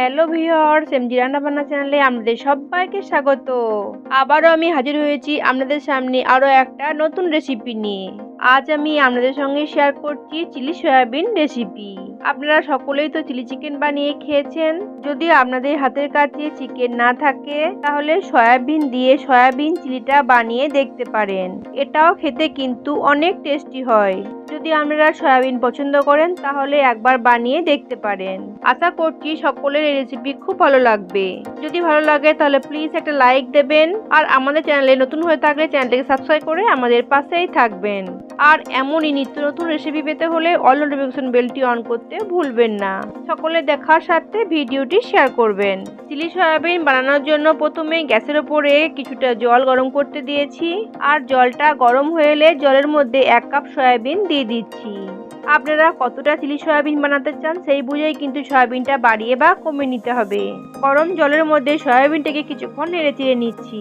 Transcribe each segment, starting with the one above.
Hello viewers, MG রান্নাবান্না চ্যানেলে আপনাদের সবাইকে স্বাগত। আবারও আমি হাজির হয়েছি আপনাদের সামনে আরও একটা নতুন রেসিপি নিয়ে। আজ আমি আপনাদের সঙ্গে শেয়ার করছি চিলি সয়াবিন রেসিপি। আপনারা সকলেই তো চিলি চিকেন বানিয়ে খেয়েছেন। যদি আপনাদের হাতের কাছে চিকেন না থাকে তাহলে সয়াবিন দিয়ে সয়াবিন চিলিটা বানিয়ে দেখতে পারেন। এটাও খেতে কিন্তু অনেক টেস্টি হয়। যদি আপনারা সয়াবিন পছন্দ করেন তাহলে একবার বানিয়ে দেখতে পারেন। আশা করছি সকলের এই রেসিপি খুব ভালো লাগবে। যদি ভালো লাগে তাহলে প্লিজ একটা লাইক দেবেন, আর আমাদের চ্যানেলে নতুন হয়ে থাকলে চ্যানেলটাকে সাবস্ক্রাইব করে আমাদের পাশেই থাকবেন। আর এমনই নিত্য নতুন রেসিপি পেতে হলে অল নোটিফিকেশন বেলটি অন করতে ভুলবেন না। সকলে দেখার সাথে ভিডিওটি শেয়ার করবেন। চিলি সয়াবিন বানানোর জন্য প্রথমে গ্যাসের ওপরে কিছুটা জল গরম করতে দিয়েছি, আর জলটা গরম হয়ে এলে জলের মধ্যে 1 কাপ সয়াবিন দিয়ে দিচ্ছি। আপনারা কতটা চিলি সয়াবিন বানাতে চান সেই বুঝেই কিন্তু সয়াবিনটা বাড়িয়ে বা কমিয়ে নিতে হবে। গরম জলের মধ্যে সয়াবিনটাকে কিছুক্ষণ নেড়ে চেড়ে নিচ্ছি,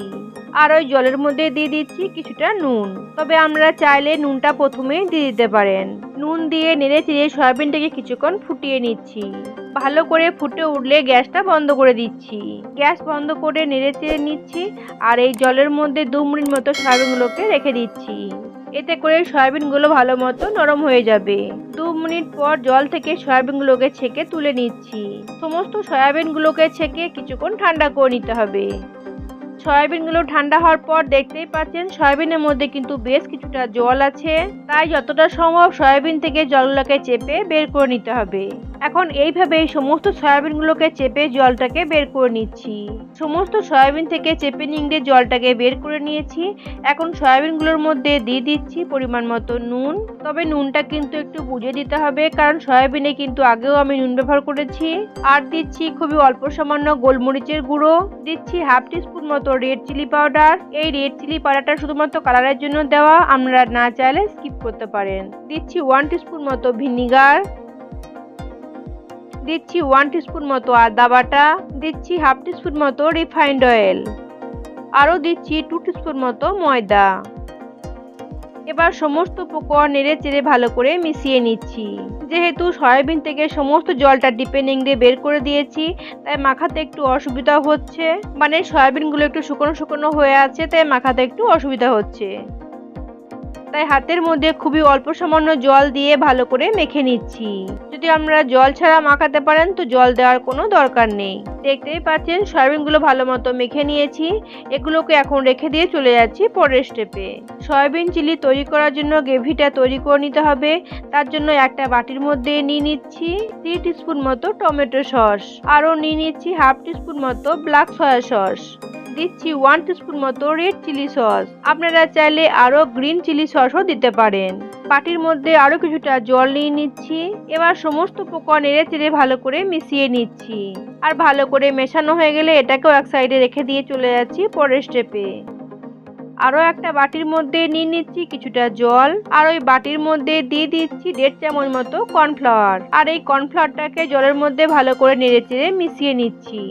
আর ওই জলের মধ্যে দিয়ে দিচ্ছি কিছুটা নুন। তবে আমরা চাইলে নুনটা প্রথমেই দিয়ে দিতে পারেন। নুন দিয়ে নেড়ে চেড়ে সয়াবিনটাকে কিছুক্ষণ ফুটিয়ে নিচ্ছি। ভালো করে ফুটে উঠলে গ্যাসটা বন্ধ করে দিচ্ছি। গ্যাস বন্ধ করে নেড়ে চেড়ে নিচ্ছি, আর এই জলের মধ্যে 2 মিনিট মতো সয়াবিনগুলোকে রেখে দিচ্ছি। এতে করে সয়াবিনগুলো ভালো মতো নরম হয়ে যাবে। 2 মিনিট পর জল থেকে সয়াবিনগুলোকে ছেঁকে তুলে নিচ্ছি। সমস্ত সয়াবিনগুলোকে ছেঁকে কিছুক্ষণ ঠান্ডা করে নিতে হবে। সয়াবিনগুলো ঠান্ডা হওয়ার পর দেখতেই পাচ্ছেন সয়াবিনের মধ্যে কিন্তু বেশ কিছুটা জল আছে, তাই যতটা সম্ভব সয়াবিন থেকে জলগুলোকে চেপে বের করে নিতে হবে। এখন এইভাবে সমস্ত সয়াবিনগুলোকে চেপে জলটাকে বের করে নিচ্ছি। সমস্ত সয়াবিন থেকে চেপে নিংড়ে জলটাকে বের করে নিয়েছি। এখন সয়াবিনগুলোর মধ্যে দিয়ে দিচ্ছি পরিমাণ মতো নুন। তবে নুনটা কিন্তু একটু বুঝে দিতে হবে, কারণ সয়াবিনে কিন্তু আগেও আমি নুন ব্যবহার করেছি। আর দিচ্ছি খুবই অল্প সামান্য গোলমরিচের গুঁড়ো, দিচ্ছি হাফ টিস্পুন মতো রেড চিলি পাউডার। এই রেড চিলি পাউডারটা শুধুমাত্র কালারের জন্য দেওয়া, আপনারা না চাইলে স্কিপ করতে পারেন। দিচ্ছি 1 টিস্পুন মতো ভিনিগার, দিচ্ছি 1 টিস্পুন মতো আদা বাটা, দিচ্ছি হাফ টিস্পুন মতো রিফাইন্ড অয়েল, আরও দিচ্ছি 2 টিস্পুন মতো ময়দা। এবার সমস্ত উপকরণ নেড়ে চেড়ে ভালো করে মিশিয়ে নিচ্ছি। যেহেতু সয়াবিন থেকে সমস্ত জলটা ডিপে নিংড়ে বের করে দিয়েছি, তাই মাখাতে একটু অসুবিধা হচ্ছে। মানে সয়াবিনগুলো একটু শুকনো শুকনো হয়ে আছে, তাই মাখাতে একটু অসুবিধা হচ্ছে। তাই হাতের মধ্যে খুবই অল্প সামান্য জল দিয়ে ভালো করে মেখে নিচ্ছি। যদি আমরা জল ছাড়া মাখাতে পারেন তো জল দেওয়ার কোনো দরকার নেই। দেখতেই পাচ্ছেন সয়াবিনগুলো ভালো মতো মেখে নিয়েছি। এগুলোকে এখন রেখে দিয়ে চলে যাচ্ছি পরের স্টেপে। সয়াবিন চিলি তৈরি করার জন্য গ্রেভিটা তৈরি করে নিতে হবে। তার জন্য একটা বাটির মধ্যে নিয়ে নিচ্ছি 3 টিস্পুন মতো টমেটো সস, আরও নিয়ে নিচ্ছি হাফ টিস্পুন মতো ব্ল্যাক সয়া সস, দিচ্ছি 1 টিস্পুন মতো রেড চিলি সস। আপনারা চাইলে আরও গ্রিন চিলি সসও দিতে পারেন। বাটির মধ্যে আরও কিছুটা জল নিয়ে নিচ্ছি। এবার সমস্ত উপকরণ নেড়ে চেড়ে ভালো করে মিশিয়ে নিচ্ছি। আর ভালো করে মেশানো হয়ে গেলে এটাকেও এক সাইডে রেখে দিয়ে চলে যাচ্ছি পরের স্টেপে। আরও একটা বাটির মধ্যে নিয়ে নিচ্ছি কিছুটা জল, আর ওই বাটির মধ্যে দিয়ে দিচ্ছি 1.5 চামচ মতো কর্নফ্লাওয়ার। আর এই কর্নফ্লাওয়ারটাকে জলের মধ্যে ভালো করে নেড়ে চেড়ে মিশিয়ে নিচ্ছি।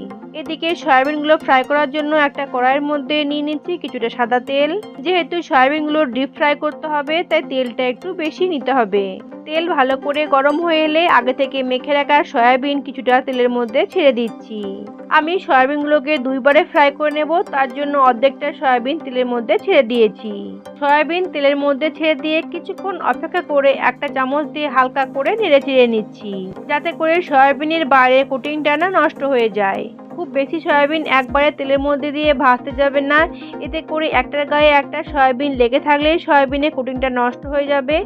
এদিকে সয়াবিনগুলো ফ্রাই করার জন্য একটা কড়াইয়ের মধ্যে নিয়ে নিচ্ছি কিছুটা সাদা তেল। যেহেতু সয়াবিনগুলো ডিপ ফ্রাই করতে হবে, তাই তেলটা একটু বেশি নিতে হবে। তেল ভালো করে গরম হয়ে এলে আগে থেকে মেখে রাখা সয়াবিন কিছুটা তেলের মধ্যে ছেড়ে দিচ্ছি। আমি সয়াবিনগুলোকে 2 বারে ফ্রাই করে নেব, তার জন্য অর্ধেকটা সয়াবিন তেলের মধ্যে ছেড়ে দিয়েছি। সয়াবিন তেলের মধ্যে ছেড়ে দিয়ে কিছুক্ষণ অপেক্ষা করে একটা চামচ দিয়ে হালকা করে নেড়ে চেড়ে নিচ্ছি, যাতে করে সয়াবিনের বাইরে কোটিংটা না নষ্ট হয়ে যায়। খুব বেশি সয়াবিন একবারে তেলের মধ্যে দিয়ে ভাজতে যাবে না, এতে করে একটার গায়ে একটা সয়াবিন লেগে থাকলে সয়াবিনের কোটিংটা নষ্ট হয়ে যাবে,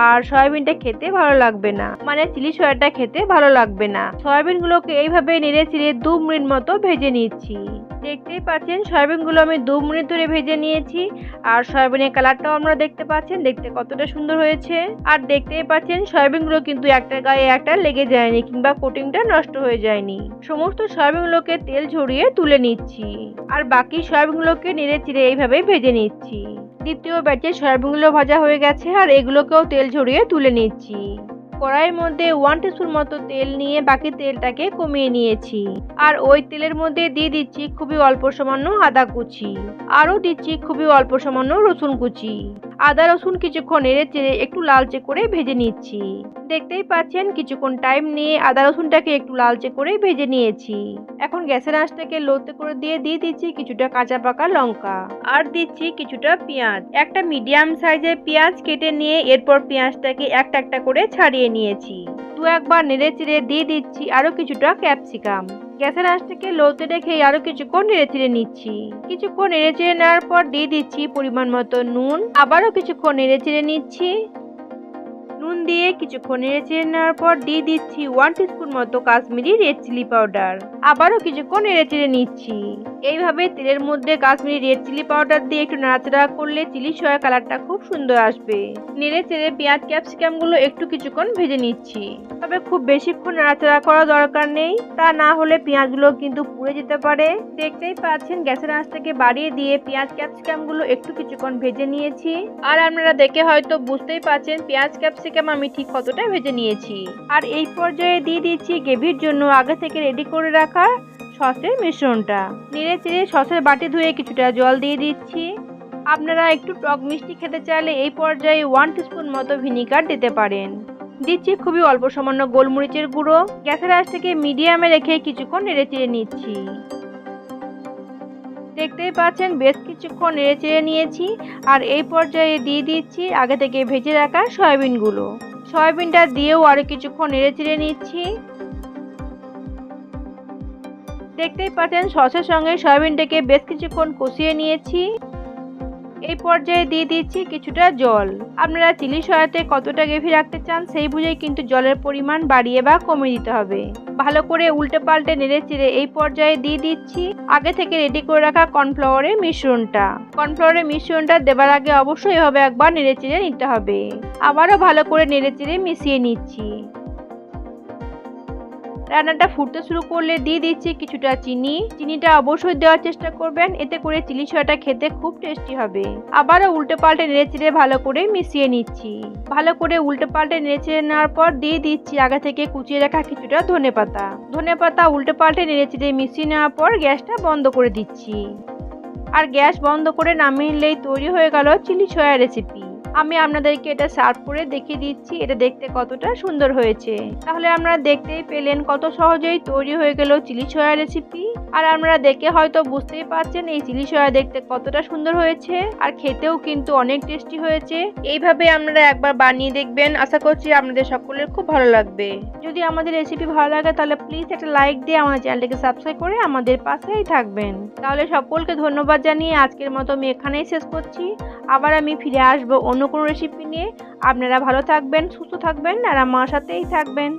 আর সয়াবিনটা খেতে ভালো লাগবে না। মানে চিলি সয়াটা খেতে ভালো লাগবে না। সয়াবিনগুলোকে এইভাবে নেড়ে চেড়ে 2 মিনিট মতো ভেজে নিচ্ছি। দেখতেই পাচ্ছেন সয়াবিনগুলো আমি 2 মিনিট ধরে ভেজে নিয়েছি, আর সয়াবিনের কালারটাও আপনারা দেখতে পাচ্ছেন দেখতে কতটা সুন্দর হয়েছে। আর দেখতেই পাচ্ছেন সয়াবিনগুলো কিন্তু একটার গায়ে একটা লেগে যায়নি কিংবা কোটিংটা নষ্ট হয়ে যায়নি। সমস্ত সয়াবিনগুলোকে তেল ঝরিয়ে তুলে নিচ্ছি, আর বাকি সয়াবিনগুলোকে নেড়ে চেড়ে এইভাবে ভেজে নিচ্ছি। দ্বিতীয় ব্যাচে সয়াবিনগুলো ভাজা হয়ে গেছে, আর এগুলোকেও তেল ঝরিয়ে তুলে নিচ্ছি। কড়াইয়ের মধ্যে 1 টিস্পুন মতো তেল নিয়ে বাকি তেলটাকে কমিয়ে নিয়েছি, আর ওই তেলের মধ্যে দিয়ে দিচ্ছি খুবই অল্প সামান্য আদা কুচি, আরও দিচ্ছি খুবই অল্প সামান্য রসুন কুচি, আদা রসুন কিছুক্ষণ নেড়ে চেড়ে একটু লালচে করে ভেজে নিচ্ছি। দেখতেই পাচ্ছেন কিছুক্ষণ টাইম নিয়ে আদা রসুনটাকে একটু লালচে করে ভেজে নিয়েছি। এখন গ্যাসের আঁচটাকে লোতে করে দিয়ে দিচ্ছি কিছুটা কাঁচা পাকা লঙ্কা আর দিচ্ছি কিছুটা পেঁয়াজ। একটা মিডিয়াম সাইজের পেঁয়াজ কেটে নিয়ে এরপর পেঁয়াজটাকে একটা একটা করে ছাড়িয়ে নিয়েছি। দু একবার নেড়ে চেড়ে দিয়ে দিচ্ছি আরো কিছুটা ক্যাপসিকাম। গ্যাসের আঁচটাকে লোতে রেখে আরো কিছুক্ষণ নেড়ে চেড়ে নিচ্ছি। কিছুক্ষণ নেড়ে চেড়ে নেওয়ার পর দিয়ে দিচ্ছি পরিমাণ মতো নুন। আবারও কিছুক্ষণ নেড়ে চেড়ে নিচ্ছি। নুন দিয়ে কিছুক্ষণ নেড়ে চেড়ে নেওয়ার পর দিয়ে দিচ্ছি 1 টিস্পুন মতো কাশ্মীরি রেড চিলি পাউডার। আবারও কিছুক্ষণ নেড়ে চেড়ে নিচ্ছি। এইভাবে তেলের মধ্যে কাশ্মীরি রেড চিলি পাউডার দিয়ে একটু নাড়াচাড়া করলে চিলি সয়া কালারটা খুব সুন্দর আসবে। নেড়ে চেড়ে পেঁয়াজ ক্যাপসিকাম গুলো একটু কিছুক্ষণ ভেজে নিচ্ছি। তবে খুব বেশিক্ষণ নাড়াচাড়া করা দরকার নেই, তা না হলে পেঁয়াজগুলো কিন্তু পুড়ে যেতে পারে। দেখতেই পাচ্ছেন গ্যাসের আঁচটাকে বাড়িয়ে দিয়ে পেঁয়াজ ক্যাপসিকাম গুলো একটু কিছুক্ষণ ভেজে নিয়েছি। আর আপনারা দেখে হয়তো বুঝতেই পারছেন পেঁয়াজ ক্যাপসিকাম আমি ঠিক কতটা ভেজে নিয়েছি। আর এই পর্যায়ে দিয়ে দিচ্ছি গ্রেভির জন্য আগে থেকে রেডি করে রাখা সসের মিশ্রণটা। নেড়ে চেড়ে সসের বাটি ধুয়ে কিছুটা জল দিয়ে দিচ্ছি। আপনারা একটু টক মিষ্টি খেতে চাইলে এই পর্যায়ে 1 টিস্পুন মতো ভিনিগার দিতে পারেন। দিচ্ছি খুবই অল্প সামান্য গোলমরিচের গুঁড়ো। গ্যাসের আঁচটাকে মিডিয়ামে রেখে কিছুক্ষণ নেড়ে চেড়ে নিচ্ছি। দেখতেই পাচ্ছেন বেশ কিছুক্ষণ নেড়ে চেড়ে নিয়েছি। আর এই পর্যায়ে দিয়ে দিচ্ছি আগে থেকে ভেজে রাখা সয়াবিনগুলো। সয়াবিনটা দিয়েও আরো কিছুক্ষণ নেড়ে চেড়ে নিচ্ছি। দেখতেই পাচ্ছেন সসের সঙ্গে সয়াবিনটাকে বেশ কিছুক্ষণ কষিয়ে নিয়েছি। এই পর্যায়ে দিয়ে দিচ্ছি কিছুটা জল। আপনারা চিলি সয়াতে কতটা গ্রেভি রাখতে চান সেই বুঝেই কিন্তু জলের পরিমাণ বাড়িয়ে বা কমিয়ে দিতে হবে। ভালো করে উল্টে পাল্টে নেড়ে চেড়ে এই পর্যায়ে দিয়ে দিচ্ছি আগে থেকে রেডি করে রাখা কর্নফ্লাওয়ারের মিশ্রণটা। কর্নফ্লাওয়ারের মিশ্রণটা দেবার আগে অবশ্যই এভাবে একবার নেড়ে চেড়ে নিতে হবে। আবারও ভালো করে নেড়ে চেড়ে মিশিয়ে নিচ্ছি। রান্নাটা ফুটতে শুরু করলে দিয়ে দিচ্ছি কিছুটা চিনি। চিনিটা অবশ্যই দেওয়ার চেষ্টা করবেন, এতে করে চিলি সয়াটা খেতে খুব টেস্টি হবে। আবারও উল্টে পাল্টে নেড়ে চেড়ে ভালো করে মিশিয়ে নিচ্ছি। ভালো করে উল্টে পাল্টে নেড়ে চেড়ে নেওয়ার পর দিয়ে দিচ্ছি আগে থেকে কুচিয়ে রাখা কিছুটা ধনেপাতা। ধনেপাতা উল্টে পাল্টে নেড়ে চেড়ে মিশিয়ে নেওয়ার পর গ্যাসটা বন্ধ করে দিচ্ছি। আর গ্যাস বন্ধ করে নামিয়ে নিলেই তৈরি হয়ে গেল চিলি সয়া রেসিপি। আমি আপনাদেরকে এটা সার্ভ করে দেখিয়ে দিচ্ছি এটা দেখতে কতটা সুন্দর হয়েছে। তাহলে আপনারা দেখতেই পেলেন কত সহজেই তৈরি হয়ে গেল চিলি সয়া রেসিপি। আর আপনারা দেখে হয়তো বুঝতেই পারছেন এই চিলি সয়া দেখতে কতটা সুন্দর হয়েছে আর খেতেও কিন্তু অনেক টেস্টি হয়েছে। এইভাবে আপনারা একবার বানিয়ে দেখবেন, আশা করছি আপনাদের সকলের খুব ভালো লাগবে। যদি আমাদের রেসিপি ভালো লাগে তাহলে প্লিজ একটা লাইক দিয়ে আমাদের চ্যানেলটিকে সাবস্ক্রাইব করে আমাদের পাশেই থাকবেন। তাহলে সকলকে ধন্যবাদ জানিয়ে আজকের মতো আমি এখানেই শেষ করছি। আবার আমি ফিরে আসবো অন্য কোনো রেসিপি নিয়ে। আপনারা ভালো থাকবেন, সুস্থ থাকবেন আর আমার সাথেই থাকবেন।